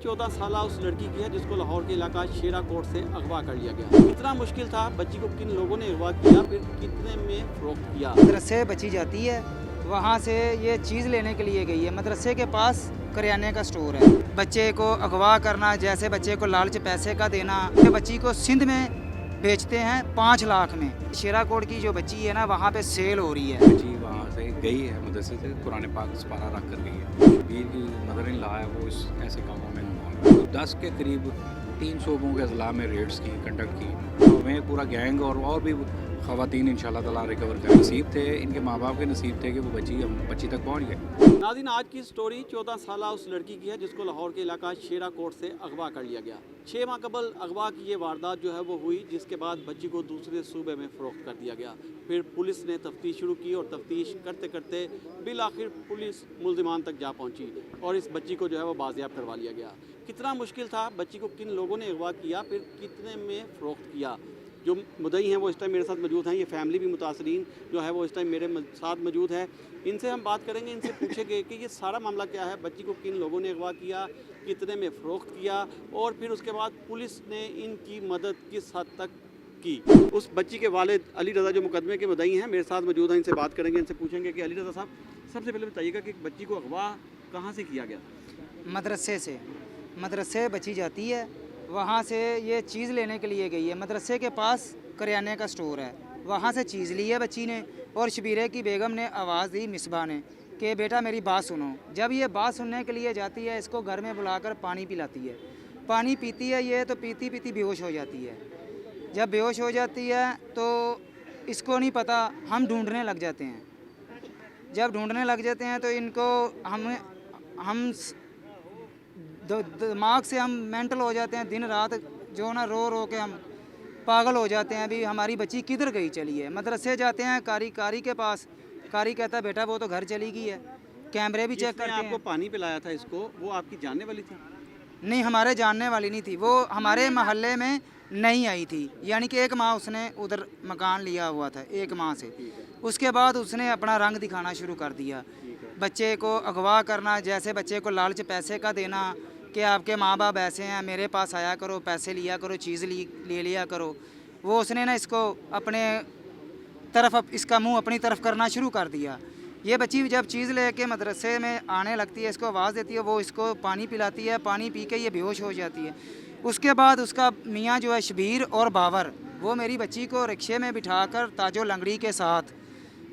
14 साल उस लड़की की है जिसको लाहौर के इलाका शेरा कोट से अगवा कर लिया गया। कितना मुश्किल था, बच्ची को किन लोगों ने अगवा किया, फिर कितने में फरोख्त किया। मदरसे बच्ची जाती है, वहाँ से ये चीज़ लेने के लिए गई है। मदरसे के पास करियाने का स्टोर है। बच्चे को अगवा करना, जैसे बच्चे को लालच पैसे का देना, ये बच्ची को सिंध में बेचते हैं 5 लाख में। शेरा कोट की जो बच्ची है ना, वहाँ पे सेल हो रही है। जी वहाँ से गई है, मदरसे से कुरान पाक सपारा रख कर गई है। शबीर की मदर इन ला है, वो इस ऐसे कामों में इन्वॉल्व है। 10 के करीब 3 शोबों के अजला में रेड्स की कंडक्ट की। हमें पूरा गैंग और भी ख़वातीन इंशाल्लाह ताला रिकवर कर नसीब थे, इनके माँ बाप के नसीब थे कि वो बच्ची तक पहुँच गए। नाज़रीन, आज की स्टोरी 14 साल उस लड़की की है जिसको लाहौर के इलाका शेरा कोट से अगवा कर लिया गया। 6 माह कबल अगवा की ये वारदात जो है वो हुई, जिसके बाद बच्ची को दूसरे सूबे में फ़रोख्त कर दिया गया। फिर पुलिस ने तफ्तीश शुरू की और तफ्तीश करते करते बिल आखिर पुलिस मुल्ज़िमान तक जा पहुंची और इस बच्ची को जो है वो बाजियाब करवा लिया गया। कितना मुश्किल था, बच्ची को किन लोगों ने अगवा किया, फिर कितने में फ़रोख्त किया। जो मुद्दई हैं वो इस टाइम मेरे साथ मौजूद हैं। ये फैमिली भी मुतासरीन जो है वो इस टाइम मेरे साथ मौजूद है। इनसे हम बात करेंगे, इनसे पूछेंगे कि ये सारा मामला क्या है, बच्ची को किन लोगों ने अगवा किया, कितने में फ़रोख्त किया और फिर उसके बाद पुलिस ने इनकी मदद किस हद तक की। उस बच्ची के वालिद अली रज़ा जो मुकदमे के मुद्दई हैं मेरे साथ मौजूद हैं, इनसे बात करेंगे, इनसे पूछेंगे कि अली रज़ा साहब, सबसे पहले बताइएगा कि बच्ची को अगवा कहाँ से किया गया। मदरसे से बच्ची जाती है, वहाँ से ये चीज़ लेने के लिए गई है। मदरसे के पास करियाने का स्टोर है, वहाँ से चीज़ ली है बच्ची ने और शबीरे की बेगम ने आवाज़ दी मिसबा ने कि बेटा मेरी बात सुनो। जब ये बात सुनने के लिए जाती है, इसको घर में बुलाकर पानी पिलाती है। पानी पीती है ये, तो पीती पीती बेहोश हो जाती है। जब बेहोश हो जाती है तो इसको नहीं पता, हम ढूंढने लग जाते हैं। जब ढूंढने लग जाते हैं तो इनको हम दिमाग से हम मेंटल हो जाते हैं। दिन रात जो ना रो रो के हम पागल हो जाते हैं। अभी हमारी बच्ची किधर गई चली है। मदरसे जाते हैं कारी के पास, कारी कहता है बेटा वो तो घर चली गई है। कैमरे भी चेक करते हैं। आपको पानी पिलाया था इसको, वो आपकी जानने वाली थी? नहीं, हमारे जानने वाली नहीं थी। वो हमारे महल्ले में नहीं आई थी, यानी कि 1 माह उसने उधर मकान लिया हुआ था, 1 माह से। उसके बाद उसने अपना रंग दिखाना शुरू कर दिया। बच्चे को अगवा करना, जैसे बच्चे को लालच पैसे का देना कि आपके माँ बाप ऐसे हैं, मेरे पास आया करो, पैसे लिया करो, चीज़ ले लिया करो। वो उसने ना इसको अपने तरफ, इसका मुंह अपनी तरफ करना शुरू कर दिया। ये बच्ची जब चीज़ लेके मदरसे में आने लगती है, इसको आवाज़ देती है, वो इसको पानी पिलाती है। पानी पी के ये बेहोश हो जाती है। उसके बाद उसका मियाँ जो है शबीर और बावर, वो मेरी बच्ची को रिक्शे में बिठाकर ताजो लंगड़ी के साथ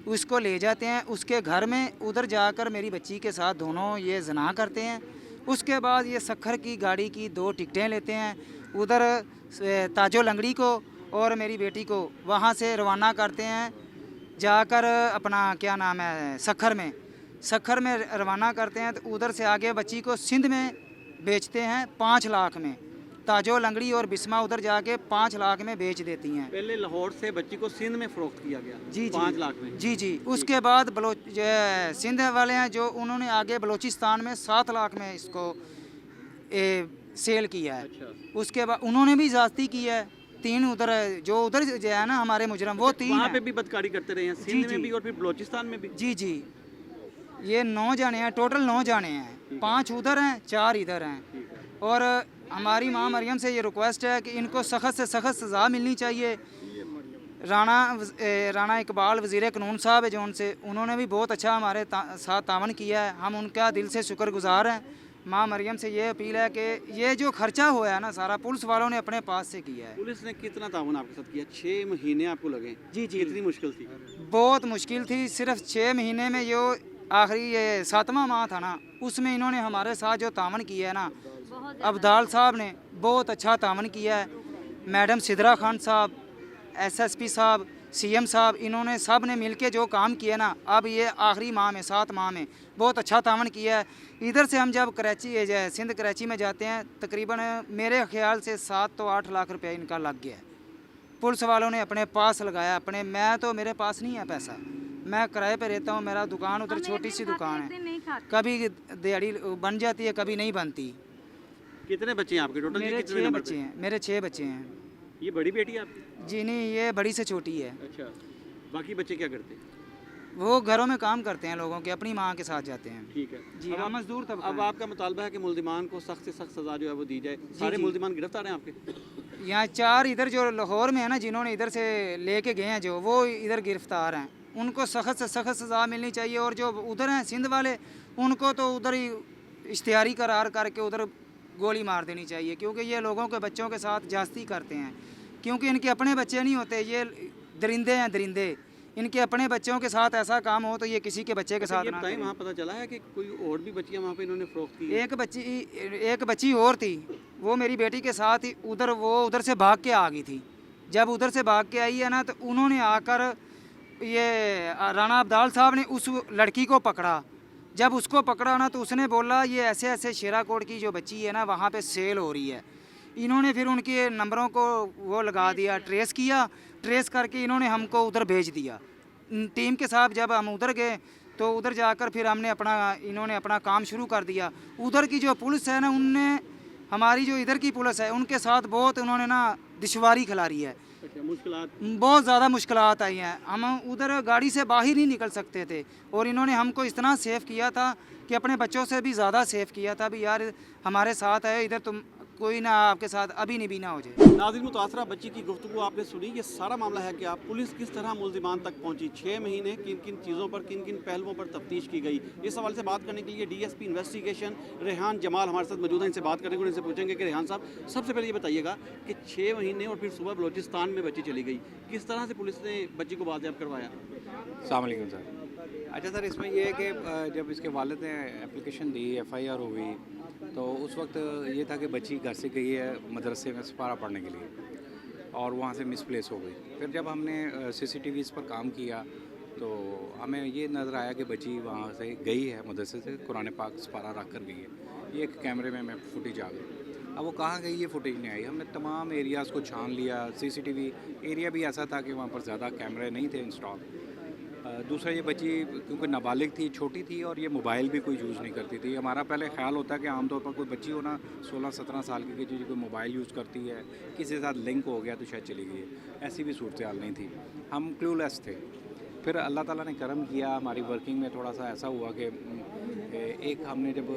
उसको ले जाते हैं उसके घर में। उधर जाकर मेरी बच्ची के साथ दोनों ये जना करते हैं। उसके बाद ये सखर की गाड़ी की 2 टिकटें लेते हैं, उधर ताजो लंगड़ी को और मेरी बेटी को वहाँ से रवाना करते हैं। जाकर अपना क्या नाम है, सखर में रवाना करते हैं। तो उधर से आगे बच्ची को सिंध में बेचते हैं 5 लाख में। ताजो लंगड़ी और बिस्मा उधर जाके 5 लाख में बेच देती हैं। पहले लाहौर से बच्ची को सिंध में फ़रोख्त किया गया। जी 5 लाख में। जी। उसके बाद सिंध वाले हैं जो, उन्होंने आगे बलोचिस्तान में 7 लाख में इसको सेल किया है। अच्छा। उसके बाद उन्होंने भी ज़्यादती की है। 3 उधर जो है ना हमारे मुजरम, वो 3 वहाँ पे भी बदकारी करते रहे हैं, सिंध में भी और फिर बलोचिस्तान में भी। जी। ये 9 जाने हैं, टोटल 9 जाने हैं। 5 उधर हैं, 4 इधर हैं। और हमारी माँ मरियम से ये रिक्वेस्ट है कि इनको सख्त से सख्त सज़ा मिलनी चाहिए। राणा इकबाल वज़ीर कानून साहब है जो, उनसे उन्होंने भी बहुत अच्छा हमारे साथ तावन किया है। हम उनका दिल से शुक्रगुजार हैं। माँ मरियम से ये अपील है कि ये जो खर्चा हुआ है ना, सारा पुलिस वालों ने अपने पास से किया है। पुलिस ने कितना तावन आपके साथ किया? 6 महीने आपको लगे? जी। कितनी मुश्किल थी? बहुत मुश्किल थी। सिर्फ 6 महीने में जो आखिरी ये 7वां माह था ना, उसमें इन्होंने हमारे साथ जो तावन किया है ना, अब्दाल साहब ने बहुत अच्छा तावन किया है। मैडम सिदरा खान साहब, SSP साहब, CM साहब, इन्होंने सब ने मिलके जो काम किया ना, अब ये आखिरी माह में 7 माह में बहुत अच्छा तावन किया है। इधर से हम जब सिंध कराची में जाते हैं, तकरीबन मेरे ख्याल से 7 तो 8 लाख रुपया इनका लग गया है। पुलिस वालों ने अपने पास लगाया अपने। मेरे पास नहीं है पैसा, मैं किराए पे रहता हूँ। मेरा दुकान उधर छोटी सी दुकान है, कभी दिहाड़ी बन जाती है, कभी नहीं बनती। कितने बच्चे हैं आपके टोटल? मेरे 6 बच्चे हैं। मेरे 6 बच्चे हैं। ये बड़ी बेटी है आपकी? जी नहीं, ये बड़ी से छोटी है। अच्छा, बाकी बच्चे क्या करते हैं? वो घरों में काम करते हैं लोगों के, अपनी माँ के साथ जाते हैं। ठीक है जी अब हाँ, आप- मजदूर तबका अब है। आपका मुतालबा है कि मुल्जिमान को सख्त से सख्त सज़ा जो है वो दी जाए। सारे जी। मुल्जिमान गिरफ्तार हैं आपके? यहाँ 4 इधर जो लाहौर में है ना, जिन्होंने इधर से लेके गए हैं जो, वो इधर गिरफ्तार हैं। उनको सख्त से सख्त सज़ा मिलनी चाहिए, और जो उधर हैं सिंध वाले, उनको तो उधर ही इश्तिहारी करार करके उधर गोली मार देनी चाहिए, क्योंकि ये लोगों के बच्चों के साथ जास्ती करते हैं। क्योंकि इनके अपने बच्चे नहीं होते, ये दरिंदे हैं, दरिंदे। इनके अपने बच्चों के साथ ऐसा काम हो तो ये किसी के बच्चे के अच्छा, साथ ये ना बताइए, करें। वहाँ पता चला है कि कोई और भी बच्चियाँ वहाँ पे इन्होंने फ़रोख्त की हैं? एक बच्ची और थी, वो मेरी बेटी के साथ ही उधर से भाग के आ गई थी। जब उधर से भाग के आई है ना, तो उन्होंने आकर ये राणा अब्दाल साहब ने उस लड़की को पकड़ा। जब उसको पकड़ा ना, तो उसने बोला ये ऐसे ऐसे शेराकोट की जो बच्ची है ना, वहाँ पे सेल हो रही है। इन्होंने फिर उनके नंबरों को वो लगा दिया, ट्रेस करके इन्होंने हमको उधर भेज दिया। टीम के साथ जब हम उधर गए, तो उधर जाकर फिर इन्होंने अपना काम शुरू कर दिया। उधर की जो पुलिस है ना, उनने हमारी जो इधर की पुलिस है उनके साथ बहुत उन्होंने ना दुश्वारी खिला रही है। अच्छा, मुश्किलात। बहुत ज़्यादा मुश्किलात आई हैं। हम उधर गाड़ी से बाहर नहीं निकल सकते थे, और इन्होंने हमको इतना सेफ़ किया था कि अपने बच्चों से भी ज़्यादा सेफ़ किया था। भी यार हमारे साथ है इधर, तुम कोई ना आपके साथ अभी नहीं भी ना हो जाए। नाज़रीन, मुतासरा बच्ची की गुफ्तगू आपने सुनी। ये सारा मामला है कि पुलिस किस तरह मुल्जिमान तक पहुंची, 6 महीने किन किन चीज़ों पर, किन किन पहलुओं पर तफ्तीश की गई। इस सवाल से बात करने के लिए DSP इन्वेस्टिगेशन रेहान जमाल हमारे साथ मौजूद हैं। इनसे बात करेंगे और इनसे पूछेंगे कि रेहान साहब, सबसे पहले ये बताइएगा कि 6 महीने और फिर सुबह बलोचिस्तान में बच्ची चली गई, किस तरह से पुलिस ने बच्ची को बाजियाब करवाया? अस्सलाम वालेकुम सर। अच्छा सर, इसमें यह है कि जब इसके वालिद ने एप्लीकेशन दी, FIR हुई, तो उस वक्त ये था कि बच्ची घर से गई है मदरसे में सपारा पढ़ने के लिए, और वहाँ से मिसप्लेस हो गई। फिर जब हमने CCTVs पर काम किया, तो हमें ये नज़र आया कि बच्ची वहाँ से गई है मदरसे से, कुरान पाक सपारा रख कर गई है। ये एक कैमरे में फुटेज आ गई। अब वो कहाँ गई ये फुटेज नहीं आई। हमने तमाम एरियाज़ को छान लिया। CCTV एरिया भी ऐसा था कि वहाँ पर ज़्यादा कैमरे नहीं थे इंस्टॉल। दूसरा, ये बच्ची क्योंकि नाबालिग थी, छोटी थी, और ये मोबाइल भी कोई यूज़ नहीं करती थी। हमारा पहले ख्याल होता है कि आमतौर पर कोई बच्ची हो ना 16-17 साल की जो कोई मोबाइल यूज़ करती है, किसी के साथ लिंक हो गया तो शायद चली गई है। ऐसी भी सूरत हाल नहीं थी, हम क्लूलेस थे। फिर अल्लाह ताला ने करम किया, हमारी वर्किंग में थोड़ा सा ऐसा हुआ कि एक हमने जब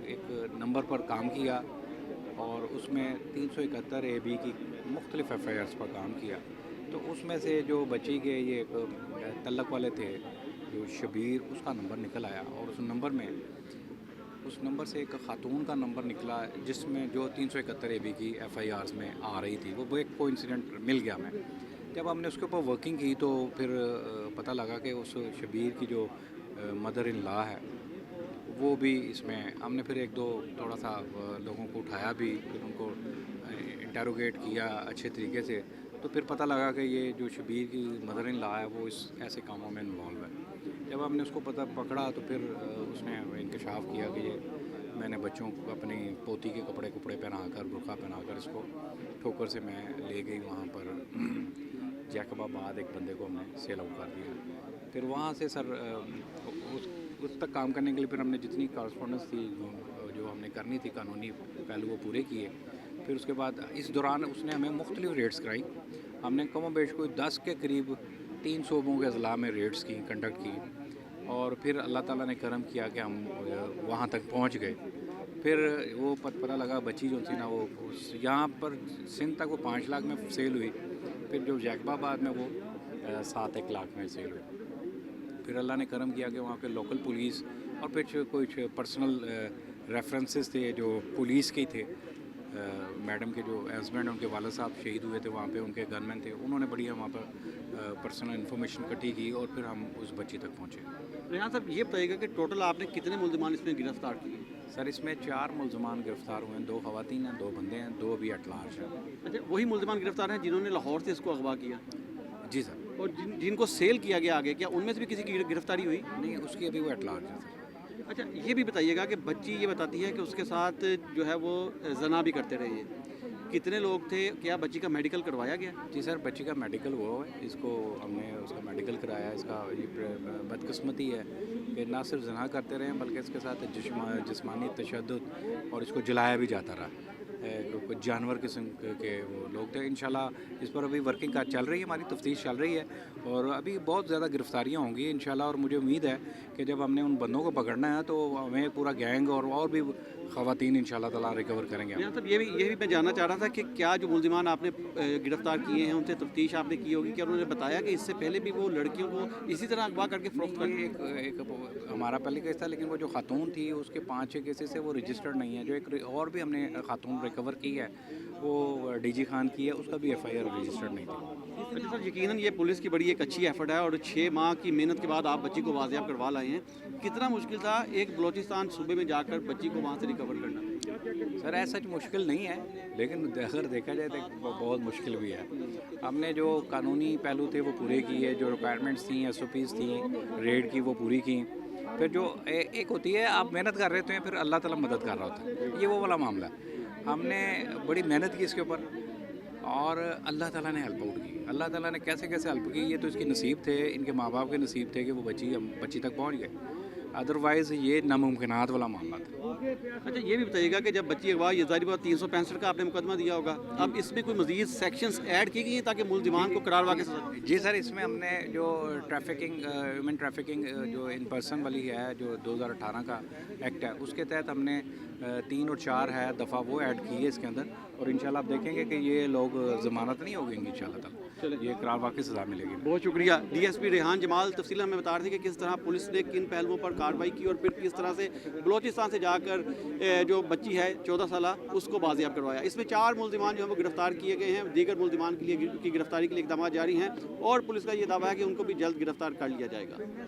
एक नंबर पर काम किया, और उसमें 371 AB की मुख्तलिफ FIRs पर काम किया, तो उसमें से जो बच्ची के ये एक तल्लक वाले थे जो शबीर, उसका नंबर निकल आया, और उस नंबर से एक ख़ातून का नंबर निकला जिसमें जो 371 AB की FIRs में आ रही थी। वो एक कोइंसिडेंट मिल गया हमें। जब हमने उसके ऊपर वर्किंग की, तो फिर पता लगा कि उस शबीर की जो मदर इन लॉ है, वो भी इसमें हमने फिर एक दो थोड़ा सा लोगों को उठाया भी, फिर उनको इंटेरोगेट किया अच्छे तरीके से। तो फिर पता लगा कि ये जो शबीर की मदर इन लॉ है वो इस ऐसे कामों में इन्वॉल्व है। जब हमने उसको पकड़ा, तो फिर उसने इंकशाफ किया कि ये मैंने बच्चों को अपनी पोती के कपड़े पहनाकर, बुर्का पहनाकर इसको ठोकर से मैं ले गई वहाँ पर जैकबाबाद। एक बंदे को हमने सेल आउट कर दिया। फिर वहाँ से सर उस तक काम करने के लिए फिर हमने जितनी कॉरस्पॉन्डेंस थी जो हमने करनी थी कानूनी पहलू, वो पूरे किए। फिर उसके बाद इस दौरान उसने हमें मुख्तलिफ रेड्स कराई। हमने कम बेश कोई 10 के करीब 3 सूबों के अजला में रेड्स की कंडक्ट की, और फिर अल्लाह ताला ने करम किया कि हम वहाँ तक पहुँच गए। फिर वो पता लगा बच्ची जो थी ना, वो यहाँ पर सिंध तक वो 5 लाख में सेल हुई। फिर जो जैकबाबाद में वो 7-1 लाख में सेल हुई। फिर अल्लाह ने करम किया कि वहाँ के लोकल पुलिस और फिर कुछ पर्सनल रेफरेंसेस थे जो पुलिस के थे। मैडम के जो हस्बैंड, उनके वाला साहब शहीद हुए थे वहाँ पे, उनके गनमैन थे, उन्होंने बढ़िया वहाँ पर पर्सनल इन्फॉर्मेशन इकट्ठी की, और फिर हम उस बच्ची तक पहुँचे। रेहान साहब, ये बताइएगा कि टोटल आपने कितने मुल्जिमान इसमें गिरफ्तार किए? सर, इसमें 4 मुल्जिमान गिरफ्तार हुए हैं, 2 ख़वातीन हैं, 2 बंदे हैं, 2 अभी एट लार्ज हैं। अच्छा, वही मुल्जिमान गिरफ्तार हैं जिन्होंने लाहौर से इसको अगवा किया? जी सर। और जिनको सेल किया गया आगे, क्या उनमें से भी किसी की गिरफ्तारी हुई? नहीं, उसकी अभी वो एट लार्ज है सर। अच्छा, ये भी बताइएगा कि बच्ची ये बताती है कि उसके साथ जो है वो जना भी करते रहे हैं। कितने लोग थे? क्या बच्ची का मेडिकल करवाया गया? जी सर, बच्ची का मेडिकल हुआ है, इसको हमने उसका मेडिकल कराया। इसका ये बदकिस्मती है कि ना सिर्फ जना करते रहे, बल्कि इसके साथ जिस्मानी तशद्दुद, और इसको जलाया भी जाता रहा। कुछ जानवर किस्म के वो लोग थे। इंशाल्लाह इस पर अभी वर्किंग का चल रही है, हमारी तफ्तीश चल रही है और अभी बहुत ज़्यादा गिरफ्तारियाँ होंगी इंशाल्लाह। और मुझे उम्मीद है कि जब हमने उन बंदों को पकड़ना है तो हमें पूरा गैंग और भी ख़वातीन इंशाल्लाह ताला रिकवर करेंगे। मतलब ये भी मैं जानना चाह रहा था कि क्या जो मुल्ज़िमान आपने गिरफ्तार किए हैं उनसे तफ्तीश आपने की होगी, क्या उन्होंने बताया कि इससे पहले भी वो लड़कियों को इसी तरह अगवा करके फ़रोख्त करते एक हमारा पहले केस था, लेकिन वो जो खातून थी उसके 5-6 केसेस है वो रजिस्टर्ड नहीं है। जो एक और भी हमने खातून रिकवर की है वो डीजी खान की है, उसका भी FIR रजिस्टर्ड नहीं थी। अच्छा सर, यकीनन ये पुलिस की बड़ी एक अच्छी एफर्ट है और 6 माह की मेहनत के बाद आप बच्ची को वाजियाब करवा लाए हैं। कितना मुश्किल था एक बलोचिस्तान सूबे में जाकर बच्ची को वहाँ से रिकवर करना? सर ऐसा मुश्किल नहीं है, लेकिन अगर देखा जाए तो बहुत मुश्किल भी है। हमने जो कानूनी पहलू थे वो पूरे किए, जो रिक्वायरमेंट्स थी, SOPs थी रेड की वो पूरी की। फिर जो एक होती है आप मेहनत कर रहे होते हैं, फिर अल्लाह ताला मदद कर रहा होता है, ये वो वाला मामला है। हमने बड़ी मेहनत की इसके ऊपर और अल्लाह ताला ने हेल्प आउट की। अल्लाह ताला ने कैसे कैसे हेल्प की, ये तो इसके नसीब थे, इनके माँ बाप के नसीब थे कि वो बच्ची तक पहुँच गए, अदरवाइज़ ये नामुमकिनात वाला मामला था। अच्छा ये भी बताइएगा कि जब बच्ची अगवा, ये ज़ाहिर बात 365 का आपने मुकदमा दिया होगा, अब इसमें कोई मज़ीद सेक्शंस ऐड की गई हैं ताकि मुल्ज़िमान को करार वाक़ई सज़ा? जी सर, इसमें हमने जो ह्यूमन ट्रैफिकिंग जो इन पर्सन वाली है, जो 2018 का एक्ट है, उसके तहत हमने 3 और 4 है दफ़ा वो ऐड की है इसके अंदर। और इंशाल्लाह आप देखेंगे कि ये लोग ज़मानत नहीं होगी इंशाल्लाह ताला, ये करार वाक़ई सज़ा मिलेगी। बहुत शुक्रिया। DSP रेहान जमाल तफसील हमें बता रहे थे कि किस तरह पुलिस ने किन पहलुओं पर कार्रवाई की और फिर किस तरह से बलोचिस्तान से जाकर जो बच्ची है 14 साल उसको बाजियाब करवाया। इसमें 4 मुल्ज़िमान जो हैं वो गिरफ्तार किए गए हैं, दीगर मुल्ज़िमान के लिए की गिरफ्तारी के लिए इक़दाम जारी हैं और पुलिस का ये दावा है कि उनको भी जल्द गिरफ्तार कर लिया जाएगा।